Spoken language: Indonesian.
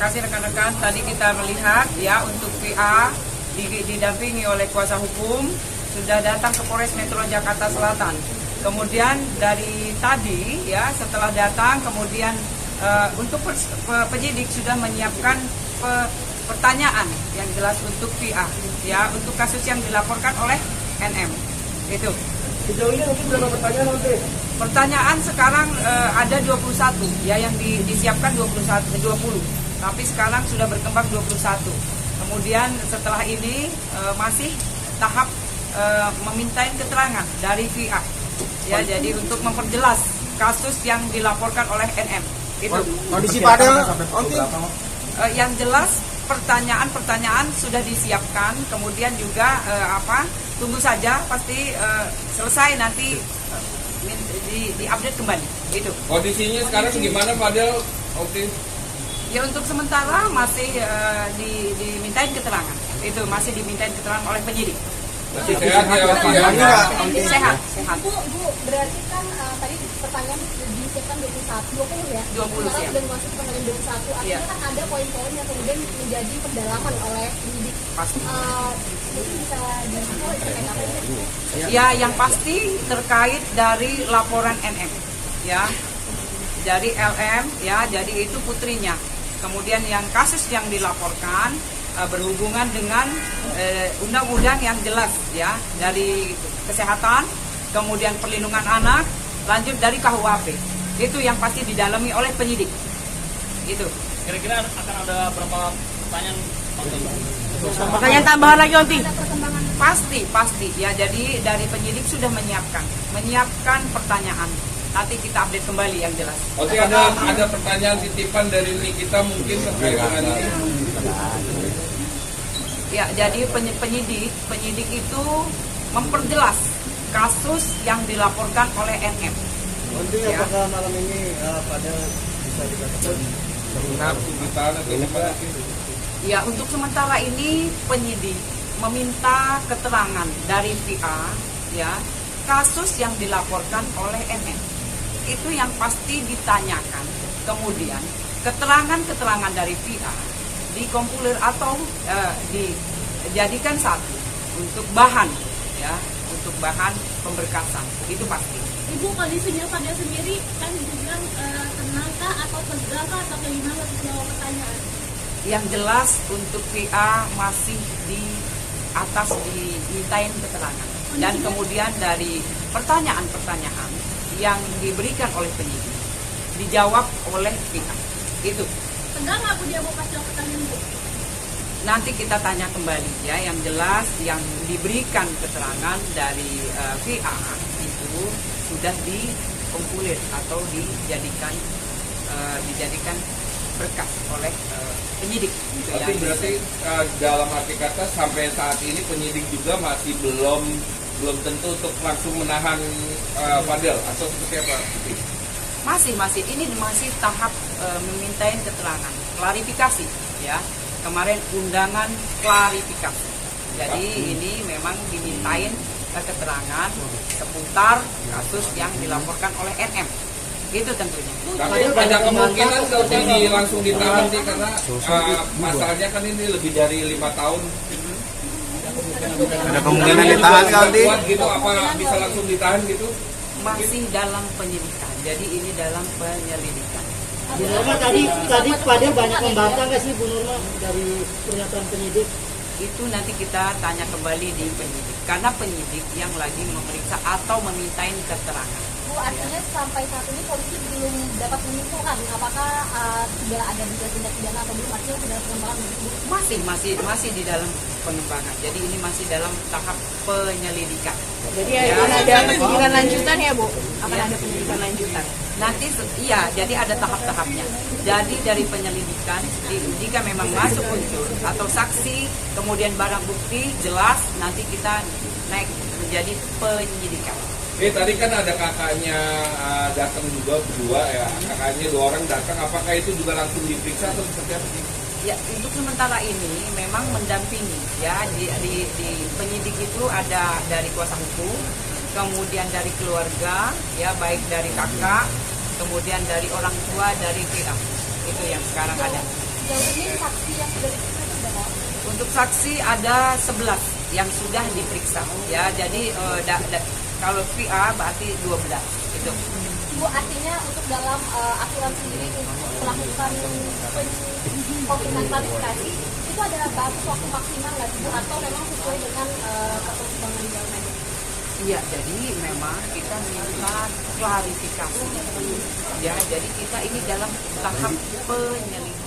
kasih rekan-rekan. Tadi kita melihat ya untuk VA didampingi oleh kuasa hukum sudah datang ke Polres Metro Jakarta Selatan. Kemudian dari tadi ya setelah datang kemudian untuk penyidik sudah menyiapkan pertanyaan yang jelas untuk VA ya untuk kasus yang dilaporkan oleh NM. Itu. Sejauh ini mungkin berapa pertanyaan nanti? Pertanyaan sekarang ada 21 ya yang disiapkan 20. Tapi sekarang sudah berkembang 21. Kemudian setelah ini masih tahap memintain keterangan dari VA. Ya, jadi untuk memperjelas kasus yang dilaporkan oleh NM. Itu. Kondisi Fadel Yang jelas pertanyaan sudah disiapkan, kemudian juga tunggu saja pasti selesai nanti di-update kembali. Itu. Kondisinya sekarang gimana Fadel? Oke. Ya untuk sementara masih dimintain keterangan. Itu masih dimintain keterangan oleh penyidik. Masih sehat ya Sehat. Bu, berarti kan tadi pertanyaan disiapkan 20 ya? 20 sekarang ya. sudah masuk pertanyaan 21. Artinya kan ada poin-poin yang kemudian menjadi pendalaman oleh penyidik. Pasti. Mungkin bisa diinfo terkait apa ini? Ya, yang pasti terkait dari laporan NM. Ya. Dari LM ya, jadi itu putrinya. Kemudian yang kasus yang dilaporkan berhubungan dengan undang-undang yang jelas ya dari kesehatan, kemudian perlindungan anak, lanjut dari KUHP. Itu yang pasti didalami oleh penyidik. Itu. Kira-kira akan ada berapa pertanyaan? Pertanyaan tambahan lagi nanti. Pasti ya. Jadi dari penyidik sudah menyiapkan pertanyaan. Nanti kita update kembali yang jelas. Oke, ada pertanyaan titipan dari Nikita mungkin terkait dengan ini. Ya, jadi penyidik itu memperjelas kasus yang dilaporkan oleh NM. Nanti apakah malam ini Fadel bisa dikatakan ditahan atau gimana? Ya, untuk sementara ini penyidik meminta keterangan dari VA ya kasus yang dilaporkan oleh NM. Itu yang pasti ditanyakan. Kemudian keterangan dari VA dikompulir atau dijadikan satu untuk bahan ya, untuk bahan pemberkasan. Itu pasti. Ibu, kondisinya Fadel sendiri kan dibilang tenangkah atau tegakah atau bagaimana semua pertanyaan? Yang jelas untuk VA masih di atas dimintain keterangan. Dan kemudian dari pertanyaan-pertanyaan yang diberikan oleh penyidik dijawab oleh VA. Itu. Tegang nggak Bu dia mau pas jawab pertanyaan Bu? Nanti kita tanya kembali ya. Yang jelas yang diberikan keterangan dari VA itu sudah dikompulir atau dijadikan berkas oleh penyidik. Tapi berarti dalam arti kata sampai saat ini penyidik juga masih belum tentu untuk langsung menahan Fadel atau seperti apa? Masih ini masih tahap memintain keterangan, klarifikasi ya. Kemarin undangan klarifikasi. Jadi ini memang dimintain keterangan seputar kasus yang dilaporkan oleh NM. Itu tentunya. Tapi ada kemungkinan kalau ini langsung ditahan nih karena masalahnya kan ini lebih dari 5 tahun. ada kemungkinan ditahan kali? Kuat gitu, apa bisa langsung ditahan gitu? Masih dalam penyelidikan. Jadi ini dalam penyelidikan. Bu Nurma tadi Fadel banyak membantah nggak sih Bu Nurma dari pernyataan penyidik? Itu nanti kita tanya kembali di penyidik. Karena penyidik yang lagi memeriksa atau memintain keterangan. Bu, artinya sampai saat ini polisi belum dapat menyimpulkan apakah sudah ada tindak pidana atau belum, artinya sudah pengembangan begitu? Masih di dalam pengembangan. Jadi ini masih dalam tahap penyelidikan. Jadi akan ada penyidikan lanjutan ya Bu? Akan ada penyidikan lanjutan? Nanti iya, jadi ada tahap-tahapnya. Jadi dari penyelidikan, jika memang masuk unsur atau saksi, kemudian barang bukti jelas, nanti kita naik menjadi penyidikan. Tadi kan ada kakaknya datang juga berdua ya, kakaknya 2 orang datang, apakah itu juga langsung diperiksa atau seperti apa? Ya, untuk sementara ini memang mendampingi ya di penyidik itu ada dari kuasa hukum, kemudian dari keluarga ya, baik dari kakak, kemudian dari orang tua, dari VA. Itu yang sekarang ada. sejauh ini saksi yang sudah diperiksa itu berapa? Untuk saksi ada 11 yang sudah diperiksa. Ya, jadi kalau VA berarti 12 itu. Bu, artinya untuk dalam aturan sendiri untuk melakukan pemeriksaan klarifikasi itu ada batas waktu maksimal nggak sih, Bu? Atau memang sesuai dengan perkembangan zaman? Iya, jadi memang kita minta klarifikasi. Ya, jadi kita ini dalam tahap penyelidikan.